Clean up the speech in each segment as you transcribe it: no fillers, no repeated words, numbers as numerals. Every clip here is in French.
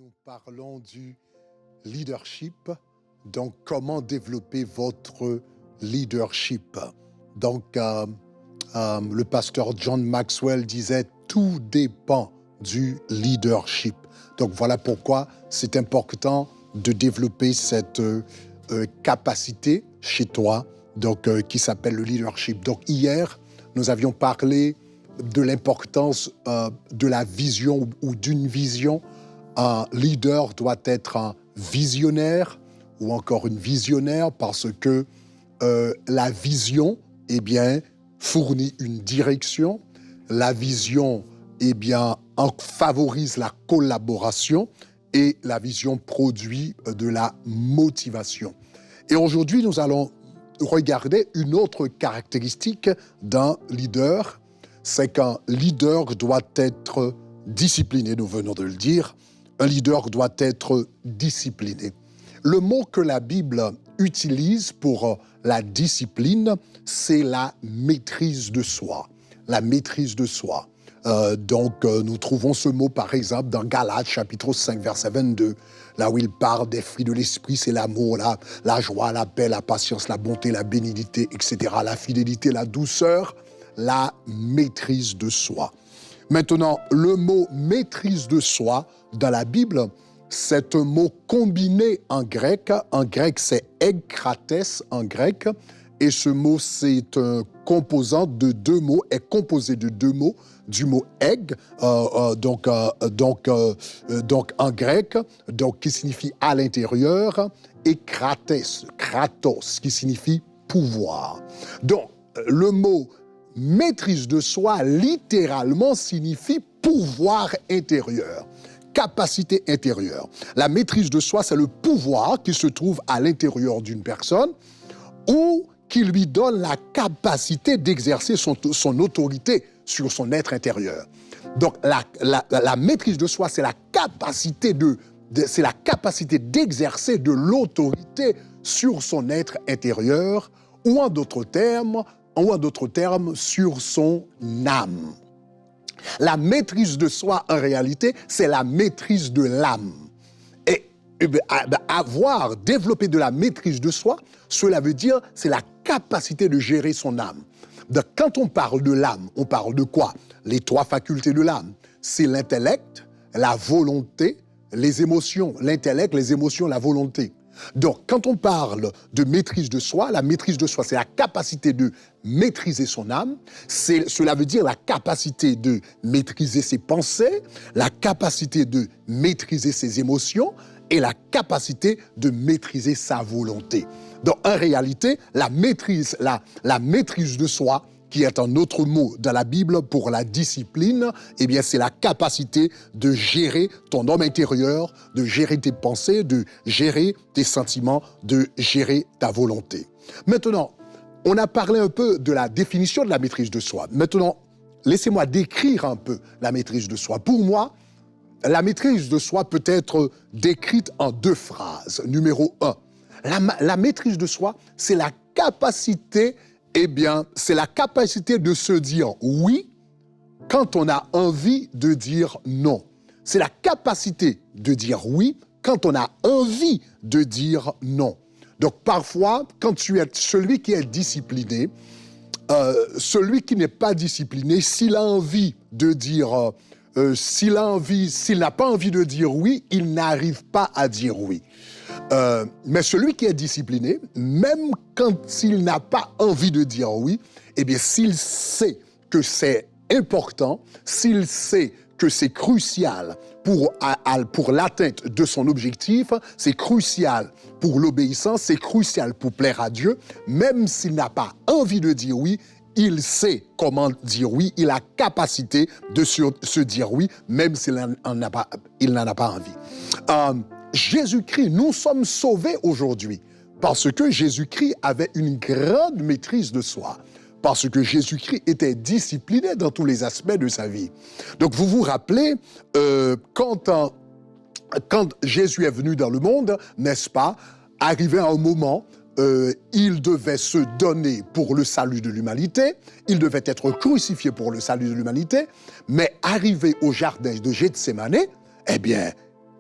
nous parlons du leadership. Donc, comment développer votre leadership? Donc, le pasteur John Maxwell disait « Tout dépend du leadership ». Donc, voilà pourquoi c'est important de développer cette capacité chez toi, donc, qui s'appelle le leadership. Donc, hier, nous avions parlé de l'importance de la vision ou d'une vision. Un leader doit être un visionnaire ou encore une visionnaire parce que la vision, eh bien, fournit une direction. La vision, eh bien, favorise la collaboration et la vision produit de la motivation. Et aujourd'hui, nous allons regarder une autre caractéristique d'un leader. C'est qu'un leader doit être discipliné, nous venons de le dire. Un leader doit être discipliné. Le mot que la Bible utilise pour la discipline, c'est la maîtrise de soi. La maîtrise de soi. Nous trouvons ce mot, par exemple, dans Galates, chapitre 5, verset 22, là où il parle des fruits de l'esprit, c'est l'amour, la joie, la paix, la patience, la bonté, la bénignité, etc., la fidélité, la douceur, la maîtrise de soi. Maintenant, le mot maîtrise de soi, dans la Bible, c'est un mot combiné en grec. En grec, c'est ekkrates en grec. Et ce mot, c'est un composant de deux mots, est composé de deux mots, du mot eg, en grec, donc, qui signifie à l'intérieur, et krates, kratos, qui signifie pouvoir. Donc, le mot maîtrise de soi, littéralement, signifie pouvoir intérieur, capacité intérieure. La maîtrise de soi, c'est le pouvoir qui se trouve à l'intérieur d'une personne ou qui lui donne la capacité d'exercer son autorité sur son être intérieur. Donc, la maîtrise de soi, c'est la capacité d'exercer de l'autorité sur son être intérieur ou en d'autres termes, sur son âme. La maîtrise de soi, en réalité, c'est la maîtrise de l'âme. Et développer de la maîtrise de soi, cela veut dire, c'est la capacité de gérer son âme. Donc, quand on parle de l'âme, on parle de quoi? Les trois facultés de l'âme, c'est l'intellect, la volonté, les émotions. L'intellect, les émotions, la volonté. Donc, quand on parle de maîtrise de soi, la maîtrise de soi, c'est la capacité de maîtriser son âme. Cela veut dire la capacité de maîtriser ses pensées, la capacité de maîtriser ses émotions et la capacité de maîtriser sa volonté. Donc, en réalité, la maîtrise de soi, qui est un autre mot dans la Bible pour la discipline, eh bien, c'est la capacité de gérer ton homme intérieur, de gérer tes pensées, de gérer tes sentiments, de gérer ta volonté. Maintenant, on a parlé un peu de la définition de la maîtrise de soi. Maintenant, laissez-moi décrire un peu la maîtrise de soi. Pour moi, la maîtrise de soi peut être décrite en deux phrases. Numéro 1, la maîtrise de soi, c'est la capacité de se dire oui quand on a envie de dire non. C'est la capacité de dire oui quand on a envie de dire non. Donc parfois, quand tu es celui qui est discipliné, celui qui n'est pas discipliné, s'il a envie de dire, s'il n'a pas envie de dire oui, il n'arrive pas à dire oui. Mais celui qui est discipliné, même quand il n'a pas envie de dire oui, eh bien, s'il sait que c'est important, s'il sait que c'est crucial pour l'atteinte de son objectif, c'est crucial pour l'obéissance, c'est crucial pour plaire à Dieu, même s'il n'a pas envie de dire oui, il sait comment dire oui, il a capacité de se dire oui, même s'il n'en a pas envie. Jésus-Christ, nous sommes sauvés aujourd'hui parce que Jésus-Christ avait une grande maîtrise de soi, parce que Jésus-Christ était discipliné dans tous les aspects de sa vie. Donc vous vous rappelez, quand Jésus est venu dans le monde, n'est-ce pas, arrivé à un moment, il devait se donner pour le salut de l'humanité, il devait être crucifié pour le salut de l'humanité, mais arrivé au jardin de Gethsémani, eh bien,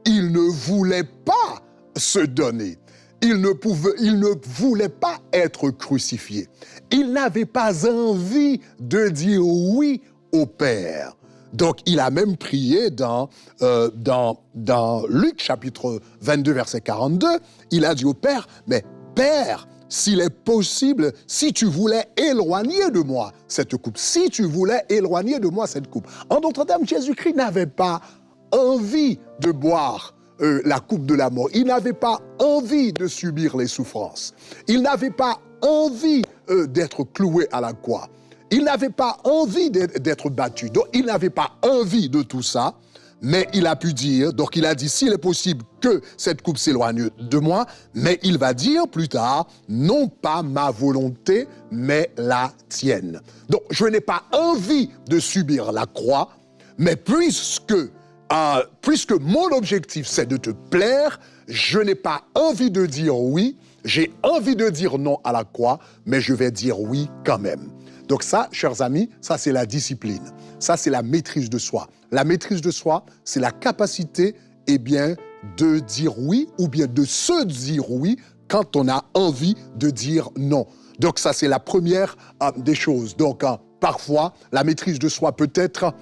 il ne voulait pas se donner. Il ne voulait pas être crucifié. Il n'avait pas envie de dire oui au Père. Donc, il a même prié dans Luc chapitre 22, verset 42, il a dit au Père, mais Père, s'il est possible, si tu voulais éloigner de moi cette coupe, si tu voulais éloigner de moi cette coupe. En d'autres termes, Jésus-Christ n'avait pas envie de boire la coupe de la mort. Il n'avait pas envie de subir les souffrances. Il n'avait pas envie d'être cloué à la croix. Il n'avait pas envie d'être battu. Donc, il n'avait pas envie de tout ça, mais il a pu dire, donc il a dit, s'il est possible que cette coupe s'éloigne de moi, mais il va dire plus tard, non pas ma volonté, mais la tienne. Donc, je n'ai pas envie de subir la croix, mais puisque mon objectif, c'est de te plaire, je n'ai pas envie de dire oui, j'ai envie de dire non à la croix, mais je vais dire oui quand même. Donc ça, chers amis, ça c'est la discipline. Ça c'est la maîtrise de soi. La maîtrise de soi, c'est la capacité, de dire oui ou bien de se dire oui quand on a envie de dire non. Donc ça c'est la première des choses. Donc parfois, la maîtrise de soi peut être,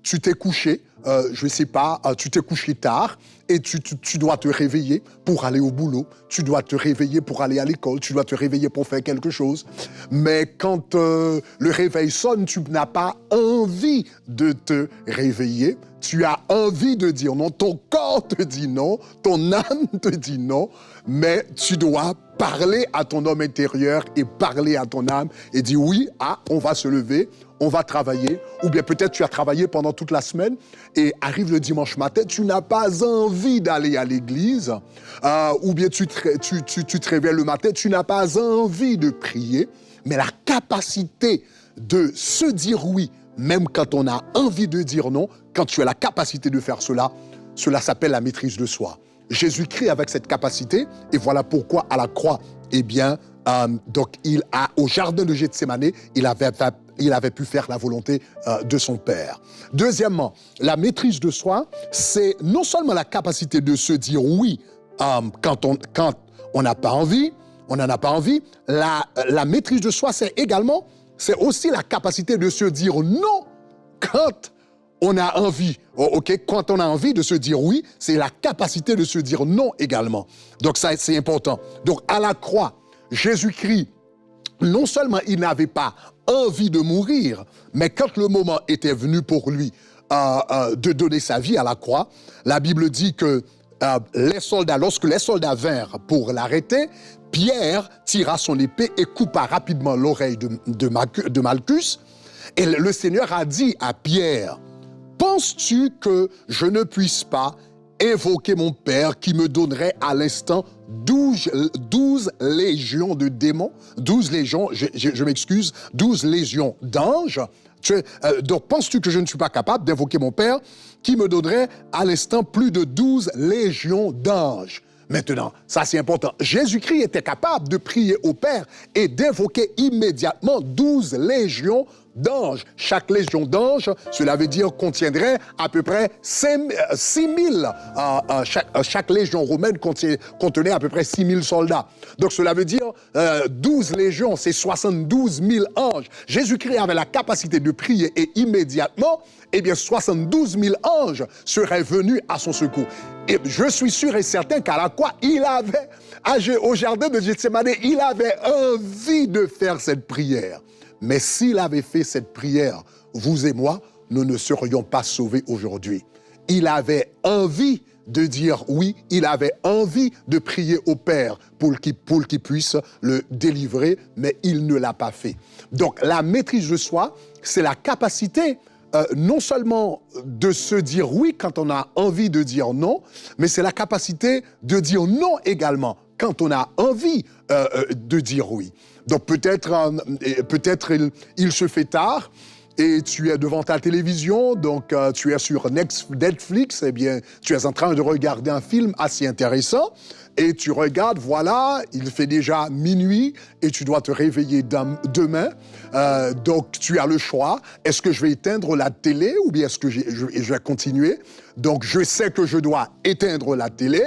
tu t'es couché, je ne sais pas, tu t'es couché tard et tu dois te réveiller pour aller au boulot, tu dois te réveiller pour aller à l'école, tu dois te réveiller pour faire quelque chose. Mais quand le réveil sonne, tu n'as pas envie de te réveiller, tu as envie de dire non, ton corps te dit non, ton âme te dit non, mais tu dois parler à ton homme intérieur et parler à ton âme et dire oui, on va se lever, on va travailler, ou bien peut-être tu as travaillé pendant toute la semaine et arrive le dimanche matin, tu n'as pas envie d'aller à l'église, ou bien tu te réveilles le matin, tu n'as pas envie de prier, mais la capacité de se dire oui, même quand on a envie de dire non, quand tu as la capacité de faire cela, cela s'appelle la maîtrise de soi. Jésus-Christ avec cette capacité, et voilà pourquoi à la croix, donc au jardin de Gethsémanée, il avait pu faire la volonté de son Père. Deuxièmement, la maîtrise de soi, c'est non seulement la capacité de se dire oui quand on n'a pas envie, on n'en a pas envie, la maîtrise de soi, c'est aussi la capacité de se dire non quand on a envie, quand on a envie de se dire oui, c'est la capacité de se dire non également. Donc ça, c'est important. Donc à la croix, Jésus-Christ, non seulement il n'avait pas envie de mourir, mais quand le moment était venu pour lui de donner sa vie à la croix, la Bible dit que lorsque les soldats vinrent pour l'arrêter, Pierre tira son épée et coupa rapidement l'oreille de Malchus. Et le Seigneur a dit à Pierre, « Penses-tu que je ne puisse pas invoquer mon Père qui me donnerait à l'instant 12 légions de démons, 12 légions, je m'excuse, 12 légions d'anges. Donc, penses-tu que je ne suis pas capable d'invoquer mon Père qui me donnerait à l'instant plus de 12 légions d'anges? Maintenant, ça c'est important. Jésus-Christ était capable de prier au Père et d'invoquer immédiatement 12 légions d'anges. Chaque légion d'anges, cela veut dire contiendrait à peu près 6 000. Chaque légion romaine contenait à peu près 6 000 soldats. Donc cela veut dire 12 légions, c'est 72 000 anges. Jésus-Christ avait la capacité de prier et immédiatement, 72 000 anges seraient venus à son secours. Et je suis sûr et certain qu'à la croix, au jardin de Gethsémanée, il avait envie de faire cette prière. Mais s'il avait fait cette prière, vous et moi, nous ne serions pas sauvés aujourd'hui. Il avait envie de dire oui, il avait envie de prier au Père pour qu'il puisse le délivrer, mais il ne l'a pas fait. Donc la maîtrise de soi, c'est la capacité non seulement de se dire oui quand on a envie de dire non, mais c'est la capacité de dire non également quand on a envie de dire oui. Donc peut-être il se fait tard et tu es devant ta télévision, donc tu es sur Netflix, eh bien, tu es en train de regarder un film assez intéressant, et tu regardes, voilà, il fait déjà minuit, et tu dois te réveiller demain, donc tu as le choix, est-ce que je vais éteindre la télé, ou bien est-ce que je vais continuer? Donc je sais que je dois éteindre la télé,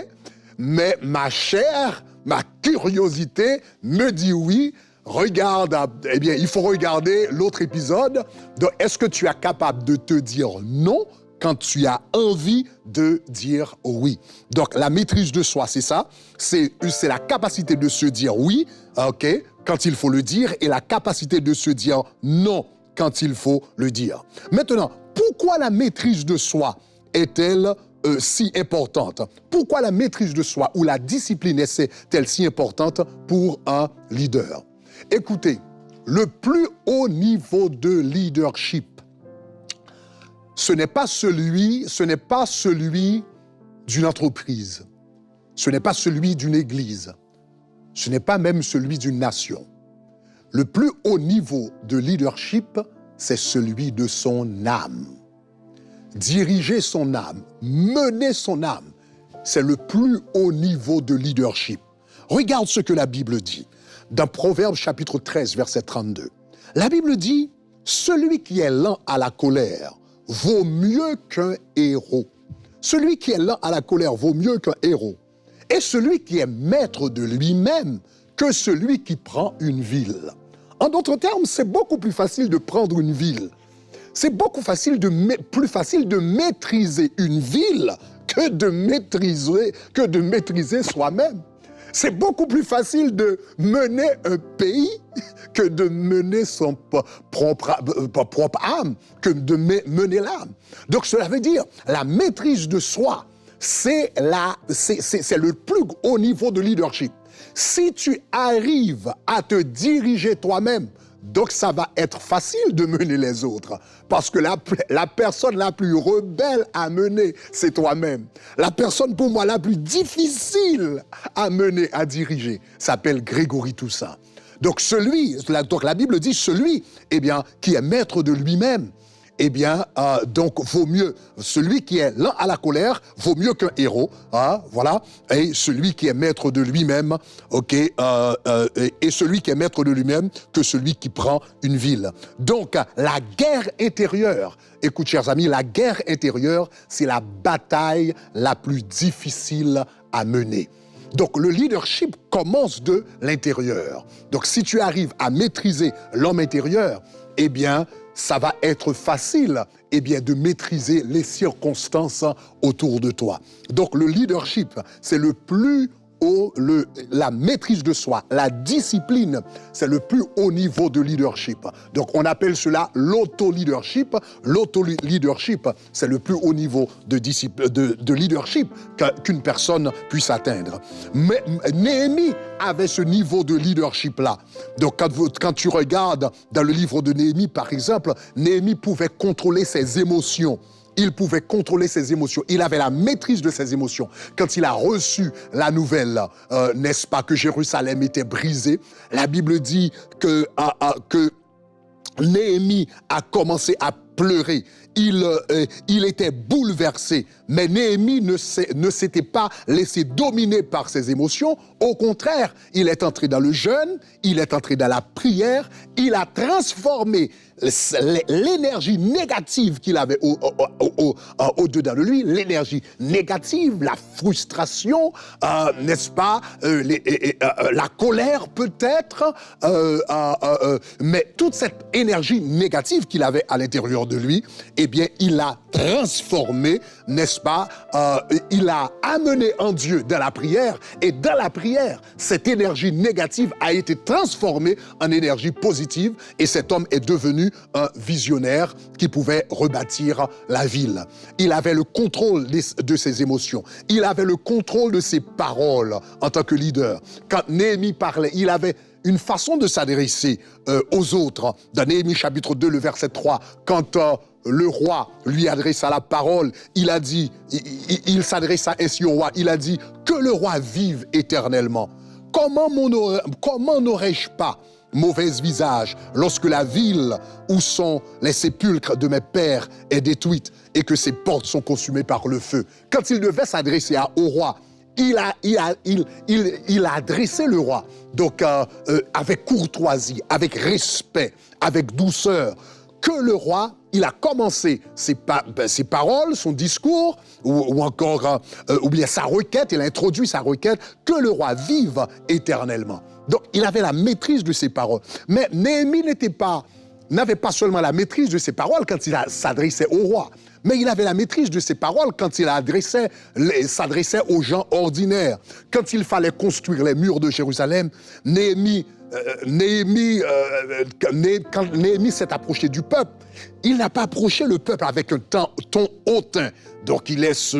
mais ma chair, ma curiosité me dit oui. Regarde, eh bien, il faut regarder l'autre épisode. Donc, est-ce que tu es capable de te dire non quand tu as envie de dire oui? Donc, la maîtrise de soi, c'est ça. C'est la capacité de se dire oui, ok, quand il faut le dire, et la capacité de se dire non quand il faut le dire. Maintenant, pourquoi la maîtrise de soi est-elle si importante? Pourquoi la maîtrise de soi ou la discipline est-elle si importante pour un leader? Écoutez, le plus haut niveau de leadership, ce n'est pas celui d'une entreprise, ce n'est pas celui d'une église, ce n'est pas même celui d'une nation. Le plus haut niveau de leadership, c'est celui de son âme. Diriger son âme, mener son âme, c'est le plus haut niveau de leadership. Regarde ce que la Bible dit. Dans Proverbes chapitre 13, verset 32. La Bible dit, « Celui qui est lent à la colère vaut mieux qu'un héros. » Celui qui est lent à la colère vaut mieux qu'un héros. Et celui qui est maître de lui-même que celui qui prend une ville. En d'autres termes, c'est beaucoup plus facile de prendre une ville. C'est beaucoup plus facile de maîtriser une ville que de maîtriser soi-même. C'est beaucoup plus facile de mener un pays que de mener son propre âme, que de mener l'âme. Donc cela veut dire, la maîtrise de soi, c'est le plus haut niveau de leadership. Si tu arrives à te diriger toi-même, donc ça va être facile de mener les autres, parce que la personne la plus rebelle à mener, c'est toi-même. La personne pour moi la plus difficile à mener, à diriger, s'appelle Grégory Toussaint. Donc la Bible dit celui, eh bien, qui est maître de lui-même, eh bien, donc vaut mieux, celui qui est lent à la colère vaut mieux qu'un héros, hein, voilà, et celui qui est maître de lui-même, ok, et celui qui est maître de lui-même que celui qui prend une ville. Donc, la guerre intérieure, écoute, chers amis, la guerre intérieure, c'est la bataille la plus difficile à mener. Donc, le leadership commence de l'intérieur. Donc, si tu arrives à maîtriser l'homme intérieur, eh bien, ça va être facile, eh bien, de maîtriser les circonstances autour de toi. Donc, le leadership, c'est le plus haut, la maîtrise de soi, la discipline, c'est le plus haut niveau de leadership. Donc, on appelle cela l'auto-leadership. L'auto-leadership, c'est le plus haut niveau de leadership qu'une personne puisse atteindre. Mais Néhémie avait ce niveau de leadership-là. Donc, quand tu regardes dans le livre de Néhémie, par exemple, Néhémie pouvait contrôler ses émotions. Il pouvait contrôler ses émotions. Il avait la maîtrise de ses émotions. Quand il a reçu la nouvelle, n'est-ce pas, que Jérusalem était brisée, la Bible dit que Néhémie a commencé à pleurer. Il était bouleversé. Mais Néhémie ne s'était pas laissé dominer par ses émotions. Au contraire, il est entré dans le jeûne, il est entré dans la prière, il a transformé l'énergie négative qu'il avait au-dedans de lui, l'énergie négative, la frustration, n'est-ce pas, la colère peut-être, mais toute cette énergie négative qu'il avait à l'intérieur de lui, eh bien, il l'a transformé, n'est-ce pas, il l'a amené en Dieu dans la prière, et dans la prière, cette énergie négative a été transformée en énergie positive, et cet homme est devenu un visionnaire qui pouvait rebâtir la ville. Il avait le contrôle de ses émotions. Il avait le contrôle de ses paroles en tant que leader. Quand Néhémie parlait, il avait une façon de s'adresser aux autres. Dans Néhémie chapitre 2, le verset 3, quand le roi lui adressa la parole, il a dit, il s'adressa ainsi au roi, il a dit, que le roi vive éternellement. Comment n'aurais-je pas mauvais visage, lorsque la ville où sont les sépulcres de mes pères est détruite et que ses portes sont consumées par le feu. Quand il devait s'adresser au roi, il a adressé le roi, donc avec courtoisie, avec respect, avec douceur, que le roi, il a commencé ses paroles, son discours, ou encore, ou bien sa requête, il a introduit sa requête, que le roi vive éternellement. Donc, il avait la maîtrise de ses paroles. Mais Néhémie n'avait pas seulement la maîtrise de ses paroles quand il s'adressait au roi, mais il avait la maîtrise de ses paroles quand il s'adressait aux gens ordinaires. Quand il fallait construire les murs de Jérusalem, quand Néhémie s'est approché du peuple, il n'a pas approché le peuple avec un ton hautain. Donc il est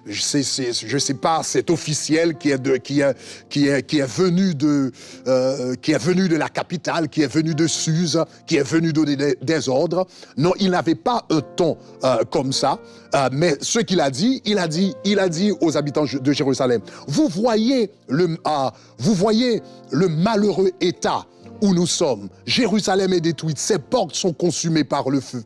je sais pas, cet officiel qui est venu de la capitale, qui est venu de Suse, qui est venu donner des ordres. Non, il n'avait pas un ton comme ça. Mais ce qu'il a dit, il a dit aux habitants de Jérusalem, vous voyez le malheureux état où nous sommes. Jérusalem est détruite, ses portes sont consumées par le feu.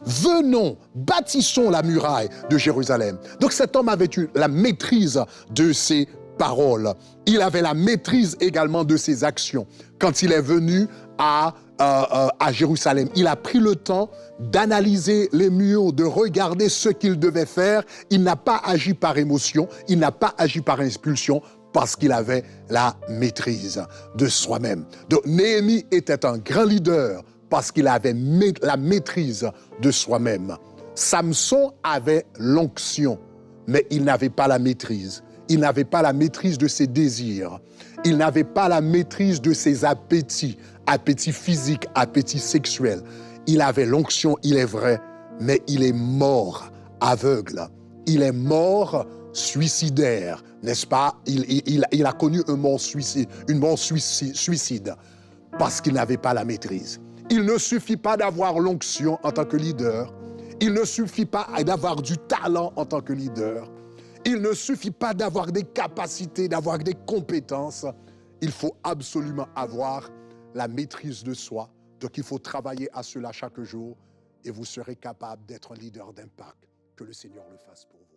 Venons, bâtissons la muraille de Jérusalem. Donc cet homme avait eu la maîtrise de ses paroles. Il avait la maîtrise également de ses actions. Quand il est venu à Jérusalem, il a pris le temps d'analyser les murs, de regarder ce qu'il devait faire. Il n'a pas agi par émotion, il n'a pas agi par impulsion, parce qu'il avait la maîtrise de soi-même. Donc Néhémie était un grand leader parce qu'il avait la maîtrise de soi-même. Samson avait l'onction, mais il n'avait pas la maîtrise. Il n'avait pas la maîtrise de ses désirs. Il n'avait pas la maîtrise de ses appétits physiques, appétits sexuels. Il avait l'onction, il est vrai, mais il est mort aveugle. Il est mort suicidaire, n'est-ce pas? Il a connu une mort suicide parce qu'il n'avait pas la maîtrise. Il ne suffit pas d'avoir l'onction en tant que leader. Il ne suffit pas d'avoir du talent en tant que leader. Il ne suffit pas d'avoir des capacités, d'avoir des compétences. Il faut absolument avoir la maîtrise de soi. Donc il faut travailler à cela chaque jour et vous serez capable d'être un leader d'impact. Que le Seigneur le fasse pour vous.